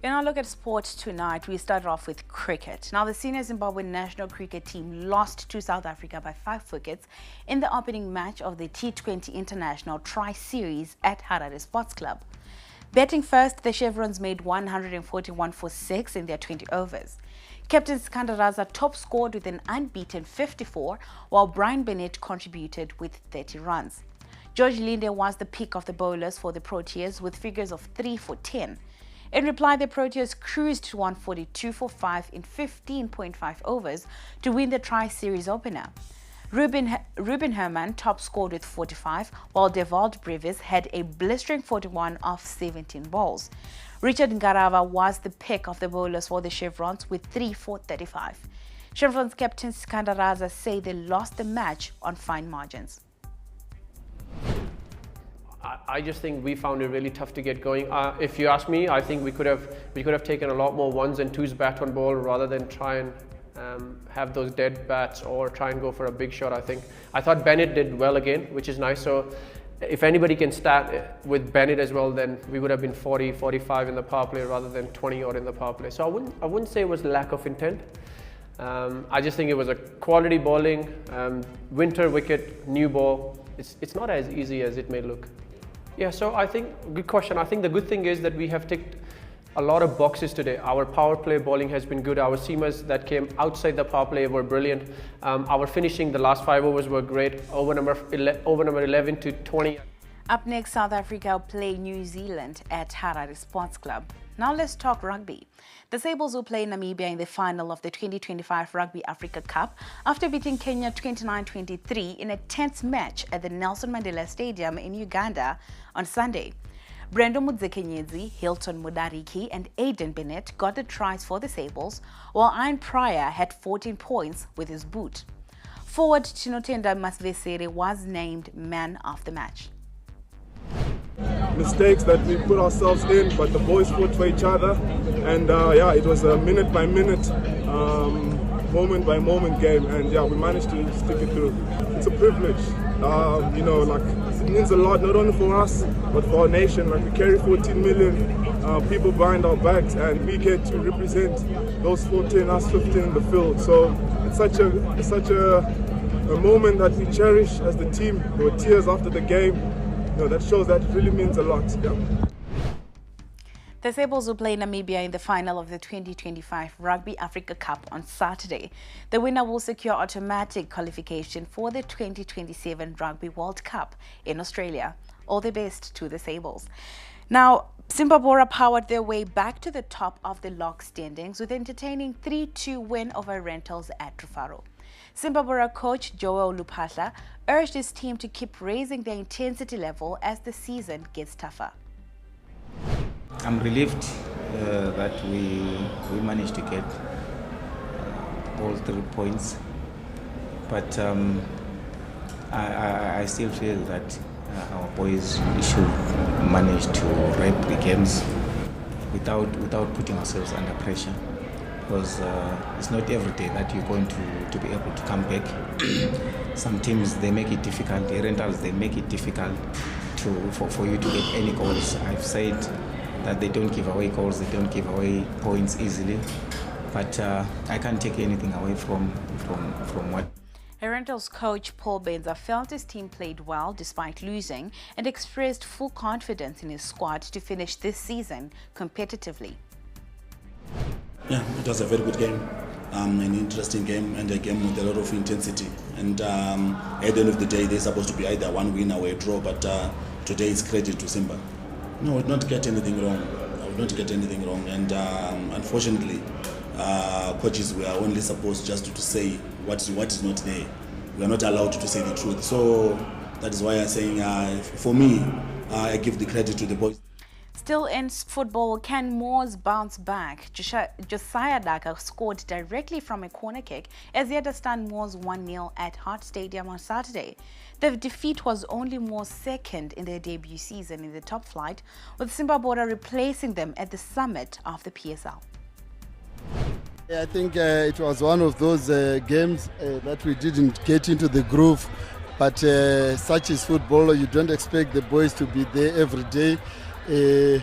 In our look at sport tonight, we started off with cricket. Now, the senior Zimbabwe national cricket team lost to South Africa by 5 wickets in the opening match of the T20 International Tri-Series at Harare Sports Club. Batting first, the Chevrons made 141 for 6 in their 20 overs. Captain Sikandar Raza top scored with an unbeaten 54, while Brian Bennett contributed with 30 runs. George Linde was the pick of the bowlers for the Proteas with figures of 3 for 10. In reply, the Proteas cruised to 142 for 5 in 15.5 overs to win the Tri-Series opener. Ruben Herman top scored with 45, while Devald Brevis had a blistering 41 off 17 balls. Richard Ngarava was the pick of the bowlers for the Chevrons with 3 for 35. Chevrons captain Sikandar Raza say they lost the match on fine margins. I just think we found it really tough to get going. If you ask me, I think we could have taken a lot more 1s and 2s bat on ball rather than try and have those dead bats or try and go for a big shot. I thought Bennett did well again, which is nice. So if anybody can start with Bennett as well, then we would have been 40, 45 in the power play rather than 20 odd in the power play. So I wouldn't say it was lack of intent. I just think it was a quality bowling, winter wicket, new ball. It's not as easy as it may look. Yeah, so I think, good question. I think the good thing is that we have ticked a lot of boxes today. Our power play bowling has been good. Our seamers that came outside the power play were brilliant. Our finishing, the last 5 overs were great. Over number 11 to 20. Up next, South Africa will play New Zealand at Harare Sports Club. Now let's talk rugby. The Sables will play Namibia in the final of the 2025 Rugby Africa Cup after beating Kenya 29-23 in a tense match at the Nelson Mandela Stadium in Uganda on Sunday. Brendo Mudzekenyezi, Hilton Mudariki and Aidan Bennett got the tries for the Sables, while Ian Pryor had 14 points with his boot. Forward Chinotenda Masvesere was named man of the match. Mistakes that we put ourselves in, but the boys fought for each other, and yeah, it was a minute by minute, moment by moment game, and yeah, we managed to stick it through. It's a privilege, you know, like it means a lot not only for us but for our nation. Like we carry 14 million people behind our backs, and we get to represent those 14, us 15 in the field. So it's such a moment that we cherish as the team. There were tears after the game. No, that shows that it really means a lot. Yeah. The Sables will play Namibia in the final of the 2025 Rugby Africa Cup on Saturday. The winner will secure automatic qualification for the 2027 Rugby World Cup in Australia. All the best to the Sables. Now, Zimbabwe powered their way back to the top of the log standings with an entertaining 3-2 win over Rentals at Trufaro. Zimbabwe coach Joel Lupahla urged his team to keep raising their intensity level as the season gets tougher. I'm relieved that we managed to get all 3 points, but I still feel that our boys should manage to wrap the games without putting ourselves under pressure. Because it's not every day that you're going to be able to come back. Some teams, they make it difficult. The Rentals, they make it difficult for you to get any goals. I've said that they don't give away goals, they don't give away points easily. But I can't take anything away from what. Rentals coach Paul Benza felt his team played well despite losing and expressed full confidence in his squad to finish this season competitively. Yeah, it was a very good game. an interesting game and a game with a lot of intensity. And at the end of the day, they're supposed to be either one win or a draw, but today it's credit to Simba. No, I would not get anything wrong. And unfortunately, coaches were only supposed just to say what is not there. We are not allowed to say the truth. So that is why I'm saying, for me, I give the credit to the boys. Still in football, can Moors bounce back? Josiah Daka scored directly from a corner kick as he had stunned Moors 1-0 at Hart Stadium on Saturday. The defeat was only Moors' second in their debut season in the top flight, with Zimbabwe replacing them at the summit of the PSL. I think it was one of those games that we didn't get into the groove, but such is football. You don't expect the boys to be there every day. We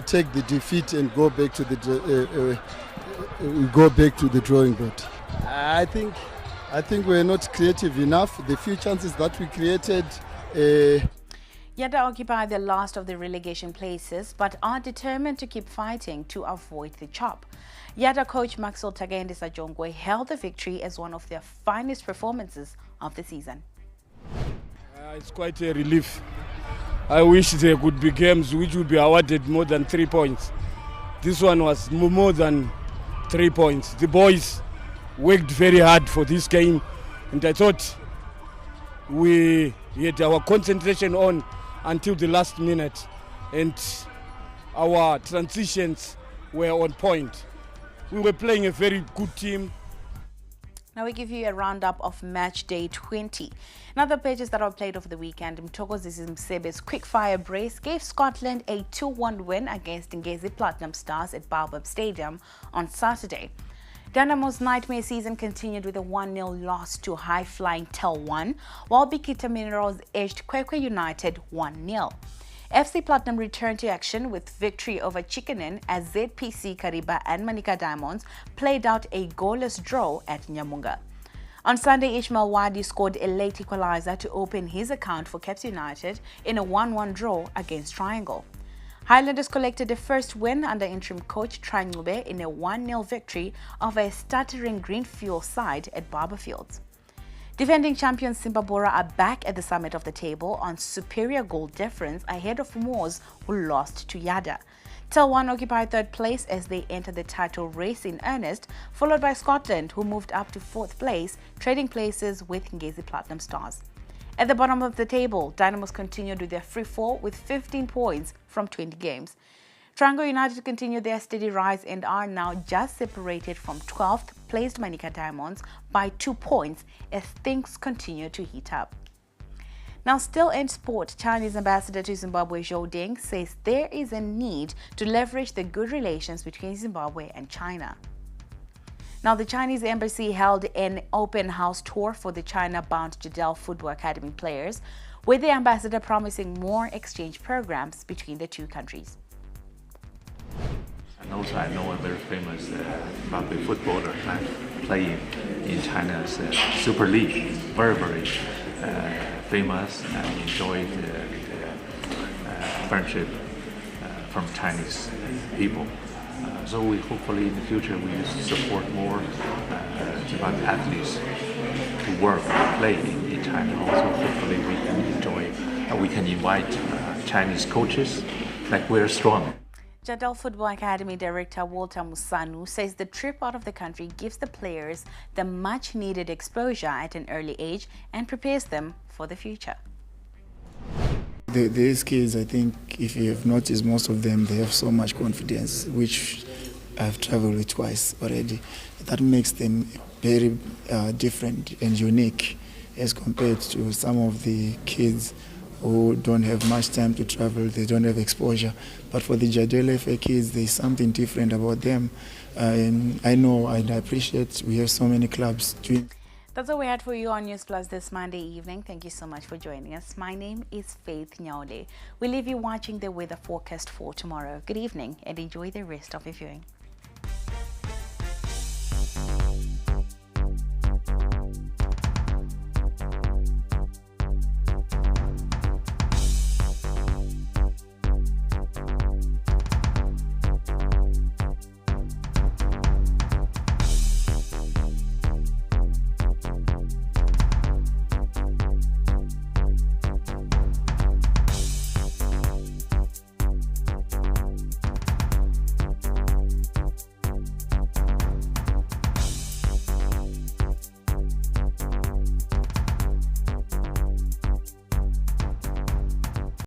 take the defeat and go back to the drawing board. I think we're not creative enough. The few chances that we created. Yada occupy the last of the relegation places, but are determined to keep fighting to avoid the chop. Yada coach Maxwell Tagende Sajongwe hailed the victory as one of their finest performances of the season. It's quite a relief. I wish there could be games which would be awarded more than 3 points. This one was more than 3 points. The boys worked very hard for this game, and I thought we had our concentration on until the last minute, and our transitions were on point. We were playing a very good team. Now we give you a roundup of match day 20. Now the pages that were played over the weekend, Mthokozisi Msebe's quick-fire brace gave Scotland a 2-1 win against Ngezi Platinum Stars at Baobab Stadium on Saturday. Dynamo's nightmare season continued with a 1-0 loss to high-flying Tel 1, while Bikita Minerals edged Kwekwe United 1-0. FC Platinum returned to action with victory over Chickenin as ZPC Kariba and Manika Diamonds played out a goalless draw at Nyamunga. On Sunday, Ishmael Wadi scored a late equalizer to open his account for Caps United in a 1-1 draw against Triangle. Highlanders collected a first win under interim coach Trangube in a 1-0 victory over a stuttering Greenfield side at Barberfields. Defending champions Zimbabwe are back at the summit of the table on superior goal difference ahead of Moors, who lost to Yada. Tel 1 occupied third place as they enter the title race in earnest, followed by Scotland, who moved up to fourth place, trading places with Ngezi Platinum Stars. At the bottom of the table, Dynamos continued with their free fall with 15 points from 20 games. Triangle United continued their steady rise and are now just separated from 12th placed Manika Diamonds by 2 points as things continue to heat up. Now, still in sport, Chinese ambassador to Zimbabwe Zhou Ding says there is a need to leverage the good relations between Zimbabwe and China. Now, the Chinese embassy held an open house tour for the China-bound Jadel Football Academy players, with the ambassador promising more exchange programs between the two countries. And also I know a very famous Zimbabwe footballer playing in China's Super League. Very, very famous and enjoyed friendship from Chinese people. So we hopefully in the future we support more Zimbabwe athletes to work and play in China. Also hopefully we can invite Chinese coaches like we're strong. Jadel Football Academy Director Walter Musanu says the trip out of the country gives the players the much-needed exposure at an early age and prepares them for the future. These kids, I think, if you have noticed, most of them, they have so much confidence, which I've traveled with twice already. That makes them very different and unique as compared to some of the kids who don't have much time to travel, they don't have exposure. But for the Jadel FA kids, there's something different about them. And I know and I appreciate we have so many clubs doing. That's all we had for you on Newsplus this Monday evening. Thank you so much for joining us. My name is Faith Nyaode. We leave you watching the weather forecast for tomorrow. Good evening and enjoy the rest of your viewing.